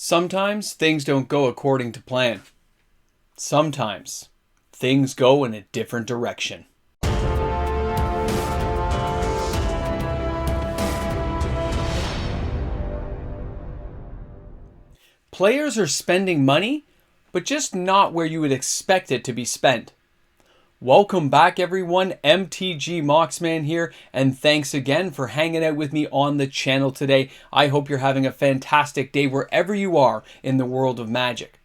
Sometimes things don't go according to plan. Sometimes things go in a different direction. Players are spending money, but just not where you would expect it to be spent. Welcome back everyone, MTG Moxman here, and thanks again for hanging out with me on the channel today. I hope you're having a fantastic day wherever you are in the world of Magic.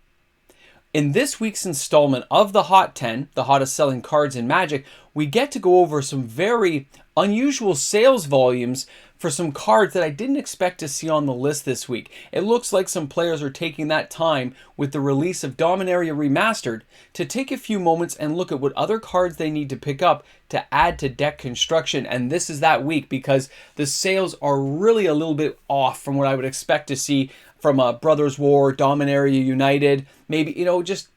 In this week's installment of the Hot 10, the hottest selling cards in Magic, we get to go over some very unusual sales volumes for some cards that I didn't expect to see on the list this week. It looks like some players are taking that time with the release of Dominaria Remastered to take a few moments and look at what other cards they need to pick up to add to deck construction. And this is that week because the sales are really a little bit off from what I would expect to see from a Brothers War, Dominaria United, maybe, just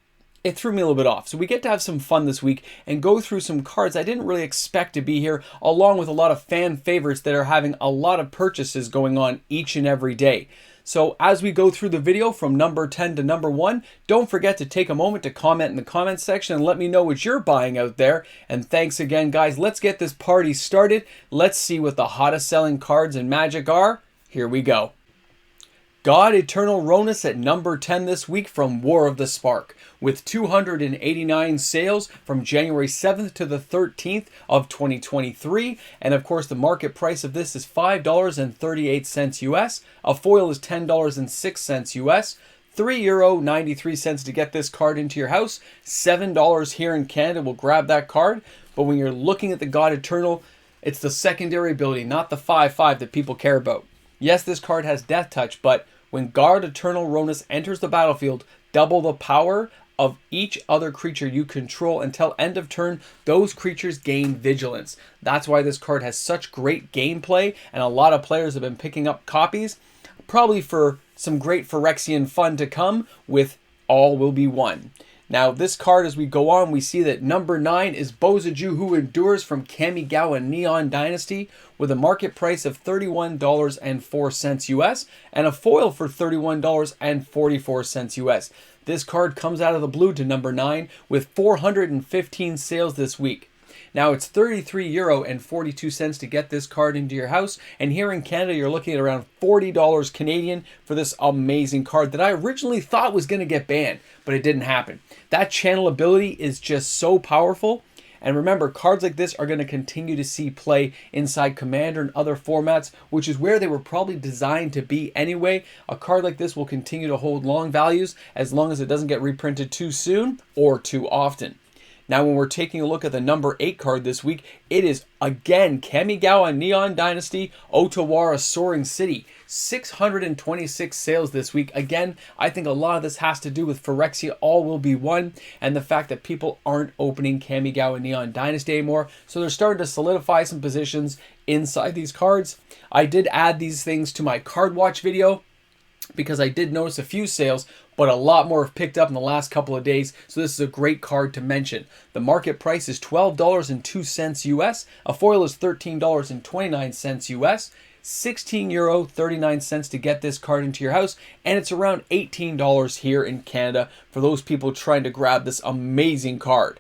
it threw me a little bit off. So we get to have some fun this week and go through some cards I didn't really expect to be here, along with a lot of fan favorites that are having a lot of purchases going on each and every day. So as we go through the video from number 10 to number 1, don't forget to take a moment to comment in the comments section and let me know what you're buying out there. And thanks again, guys. Let's get this party started. Let's see what the hottest selling cards in Magic are. Here we go. God Eternal Ronus at number 10 this week from War of the Spark, with 289 sales from January 7th to the 13th of 2023. And of course, the market price of this is $5.38 US. A foil is $10.06 US. €3.93 to get this card into your house. $7 here in Canada will grab that card. But when you're looking at the God Eternal, it's the secondary ability, not the 5/5 that people care about. Yes, this card has Death Touch, but when God Eternal Ronus enters the battlefield, double the power of each other creature you control until end of turn. Those creatures gain vigilance. That's why this card has such great gameplay, and a lot of players have been picking up copies, probably for some great Phyrexian fun to come with All Will Be One. Now, this card, as we go on, we see that number 9 is Bozaju Who Endures from Kamigawa Neon Dynasty with a market price of $31.04 US and a foil for $31.44 US. This card comes out of the blue to number 9 with 415 sales this week. Now, it's €33.42 to get this card into your house, and here in Canada, you're looking at around $40 Canadian for this amazing card that I originally thought was going to get banned, but it didn't happen. That channel ability is just so powerful, and remember, cards like this are going to continue to see play inside Commander and other formats, which is where they were probably designed to be anyway. A card like this will continue to hold long values as long as it doesn't get reprinted too soon or too often. Now, when we're taking a look at the number 8 card this week, it is, again, Kamigawa Neon Dynasty, Otawara Soaring City. 626 sales this week. Again, I think a lot of this has to do with Phyrexia All Will Be One and the fact that people aren't opening Kamigawa Neon Dynasty anymore. So they're starting to solidify some positions inside these cards. I did add these things to my card watch video because I did notice a few sales, but a lot more have picked up in the last couple of days, so this is a great card to mention. The market price is $12.02 US, a foil is $13.29 US, €16.39 to get this card into your house, and it's around $18 here in Canada for those people trying to grab this amazing card.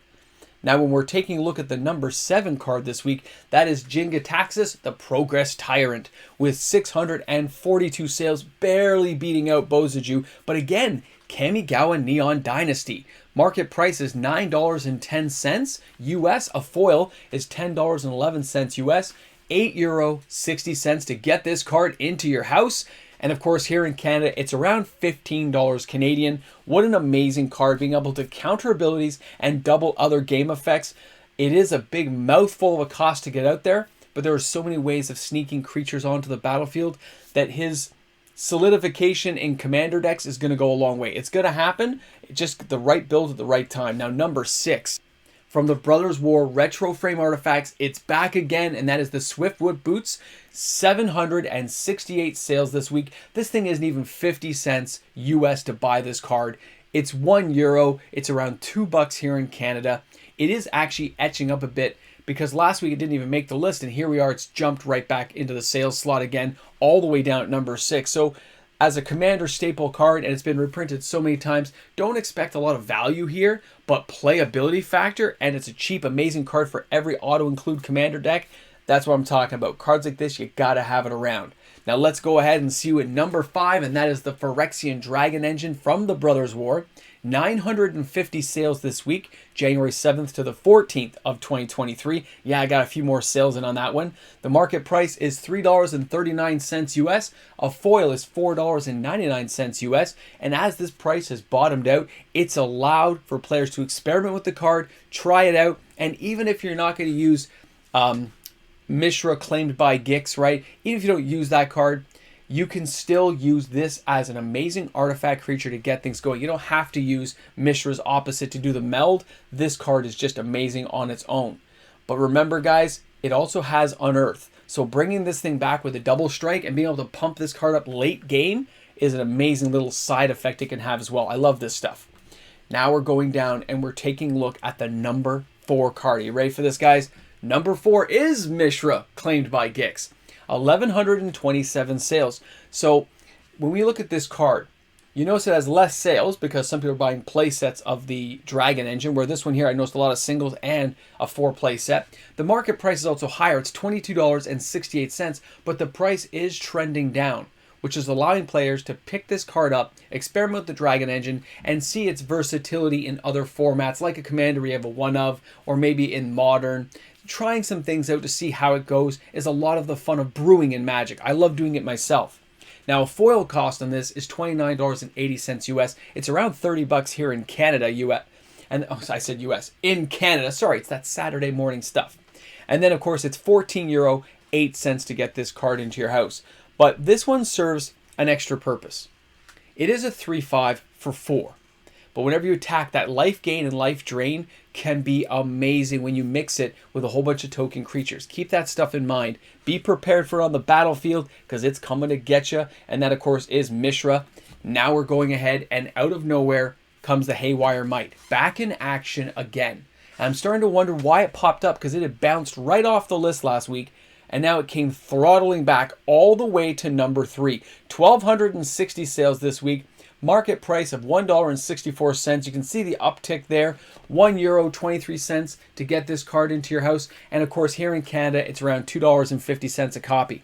Now, when we're taking a look at the number 7 card this week, that is Jingataxis, the Progress Tyrant, with 642 sales, barely beating out Bozaju. But again, Kamigawa Neon Dynasty. Market price is $9.10 US. A foil is $10.11 US. €8.60 to get this card into your house. And of course, here in Canada, it's around $15 Canadian. What an amazing card, being able to counter abilities and double other game effects. It is a big mouthful of a cost to get out there, but there are so many ways of sneaking creatures onto the battlefield that his solidification in commander decks is going to go a long way. It's going to happen, just the right build at the right time. Now, number 6. From the Brothers War Retro Frame Artifacts, it's back again, and that is the Swiftfoot Boots. 768 sales this week. This thing isn't even 50 cents US to buy this card. It's €1. It's around $2 here in Canada. It is actually etching up a bit because last week it didn't even make the list, and here we are. It's jumped right back into the sales slot again, all the way down at number 6. So as a Commander staple card, and it's been reprinted so many times, don't expect a lot of value here, but playability factor, and it's a cheap, amazing card for every auto-include Commander deck. That's what I'm talking about. Cards like this, you gotta have it around. Now let's go ahead and see you at number 5, and that is the Phyrexian Dragon Engine from the Brothers War. 950 sales this week, January 7th to the 14th of 2023. Yeah, I got a few more sales in on that one. The market price is $3.39 US. A foil is $4.99 US. And as this price has bottomed out, it's allowed for players to experiment with the card, try it out, and even if you're not going to use Mishra claimed by Gix, right? Even if you don't use that card, you can still use this as an amazing artifact creature to get things going. You don't have to use Mishra's opposite to do the meld. This card is just amazing on its own. But remember, guys, it also has Unearth. So bringing this thing back with a double strike and being able to pump this card up late game is an amazing little side effect it can have as well. I love this stuff. Now we're going down and we're taking a look at the number 4 card. Are you ready for this, guys? Number 4 is Mishra, claimed by Gix. 1,127 sales. So when we look at this card, you notice it has less sales because some people are buying play sets of the Dragon Engine, where this one here, I noticed a lot of singles and a 4-play set. The market price is also higher. It's $22.68, but the price is trending down, which is allowing players to pick this card up, experiment with the Dragon Engine, and see its versatility in other formats, like a Commander where you have a 1-of, or maybe in Modern. Trying some things out to see how it goes is a lot of the fun of brewing in Magic. I love doing it myself. Now, a foil cost on this is $29.80 US. It's around $30 here in Canada, US. And oh, I said US. In Canada. Sorry, it's that Saturday morning stuff. And then, of course, it's €14.08 to get this card into your house. But this one serves an extra purpose. It is a 3/5 for 4. But whenever you attack, that life gain and life drain can be amazing when you mix it with a whole bunch of token creatures. Keep that stuff in mind. Be prepared for it on the battlefield because it's coming to get you. And that, of course, is Mishra. Now we're going ahead, and out of nowhere comes the Haywire Might. Back in action again. And I'm starting to wonder why it popped up, because it had bounced right off the list last week. And now it came throttling back all the way to number 3. 1,260 sales this week. Market price of $1.64. You can see the uptick there. €1.23 to get this card into your house. And of course, here in Canada, it's around $2.50 a copy.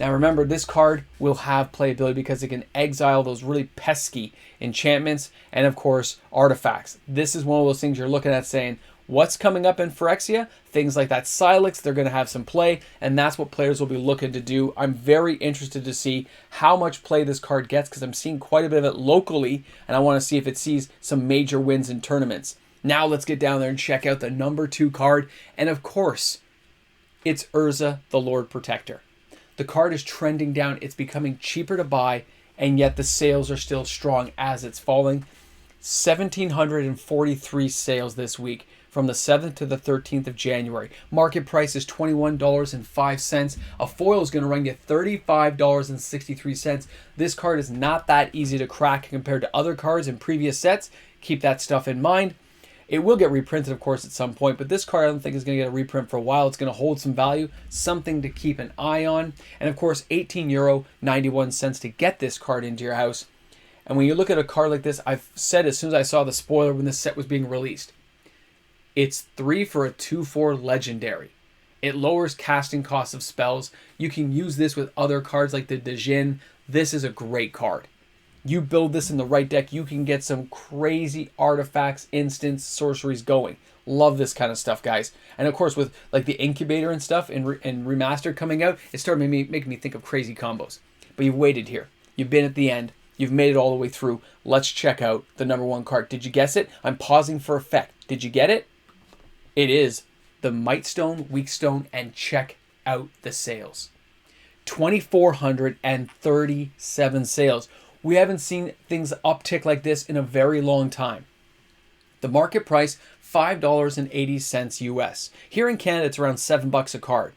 Now remember, this card will have playability because it can exile those really pesky enchantments and of course, artifacts. This is one of those things you're looking at saying, what's coming up in Phyrexia? Things like that Silex, they're going to have some play, and that's what players will be looking to do. I'm very interested to see how much play this card gets because I'm seeing quite a bit of it locally, and I want to see if it sees some major wins in tournaments. Now let's get down there and check out the number 2 card, and of course, it's Urza, the Lord Protector. The card is trending down. It's becoming cheaper to buy, and yet the sales are still strong as it's falling. 1,743 sales this week from the 7th to the 13th of January. Market price is $21.05. A foil is going to run you $35.63. This card is not that easy to crack compared to other cards in previous sets. Keep that stuff in mind. It will get reprinted, of course, at some point, but this card I don't think is going to get a reprint for a while. It's going to hold some value, something to keep an eye on. And of course, €18.91 to get this card into your house. And when you look at a card like this, I've said as soon as I saw the spoiler when this set was being released, it's 3 for a 2/4 legendary. It lowers casting costs of spells. You can use this with other cards like the Djinn. This is a great card. You build this in the right deck, you can get some crazy artifacts, instants, sorceries going. Love this kind of stuff, guys. And of course, with like the Incubator and stuff and Remastered coming out, it started making me think of crazy combos. But you've waited here. You've been at the end. You've made it all the way through. Let's check out the number 1 card. Did you guess it? I'm pausing for effect. Did you get it? It is the Might Stone, Weak Stone, and check out the sales. 2,437 sales. We haven't seen things uptick like this in a very long time. The market price, $5.80 US. Here in Canada, it's around $7 a card.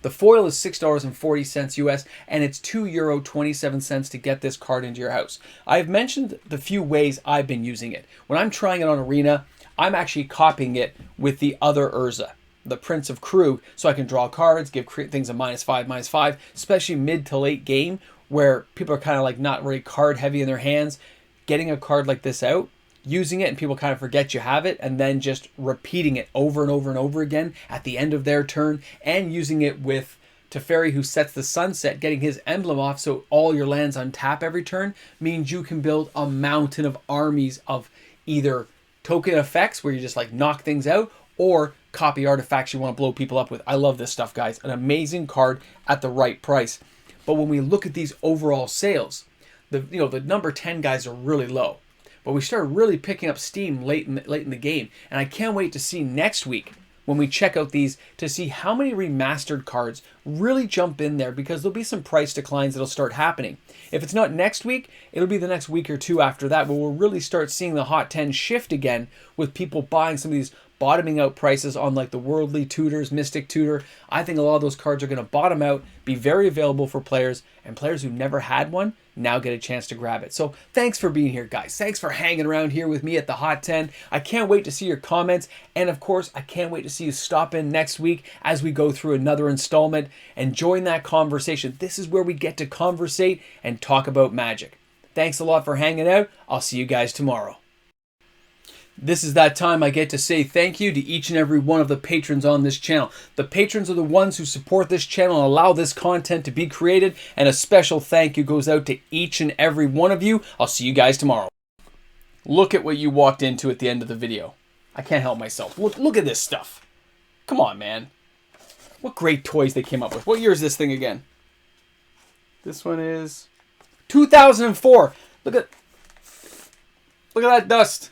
The foil is $6.40 US, and it's €2.27 to get this card into your house. I've mentioned the few ways I've been using it. When I'm trying it on Arena, I'm actually copying it with the other Urza, the Prince of Krug, so I can draw cards, give things a -5/-5, especially mid to late game, where people are kind of like not really card heavy in their hands, getting a card like this out, using it, and people kind of forget you have it, and then just repeating it over and over and over again at the end of their turn, and using it with Teferi, who sets the sunset, getting his emblem off so all your lands untap every turn, means you can build a mountain of armies of either token effects where you just like knock things out, or copy artifacts you want to blow people up with. I love this stuff, guys. An amazing card at the right price. But when we look at these overall sales, the number 10 guys are really low. But we started really picking up steam late in the game. And I can't wait to see next week when we check out these to see how many remastered cards really jump in there, because there'll be some price declines that'll start happening. If it's not next week, it'll be the next week or two after that, where we'll really start seeing the Hot 10 shift again, with people buying some of these bottoming out prices on like the Worldly Tutors, Mystic Tutor. I think a lot of those cards are going to bottom out, be very available for players, and players who never had one now get a chance to grab it. So thanks for being here, guys. Thanks for hanging around here with me at the Hot 10. I can't wait to see your comments, and of course, I can't wait to see you stop in next week as we go through another installment and join that conversation. This is where we get to conversate and talk about Magic. Thanks a lot for hanging out. I'll see you guys tomorrow. This is that time I get to say thank you to each and every one of the patrons on this channel. The patrons are the ones who support this channel and allow this content to be created, and a special thank you goes out to each and every one of you. I'll see you guys tomorrow. Look at what you walked into at the end of the video. I can't help myself. Look at this stuff. Come on, man. What great toys they came up with. What year is this thing again? This one is 2004. Look at that dust.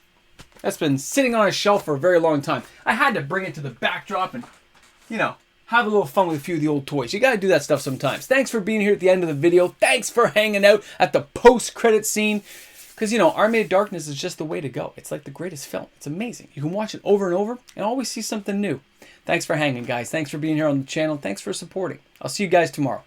That's been sitting on a shelf for a very long time. I had to bring it to the backdrop and, have a little fun with a few of the old toys. You got to do that stuff sometimes. Thanks for being here at the end of the video. Thanks for hanging out at the post-credit scene. Because, Army of Darkness is just the way to go. It's like the greatest film. It's amazing. You can watch it over and over and always see something new. Thanks for hanging, guys. Thanks for being here on the channel. Thanks for supporting. I'll see you guys tomorrow.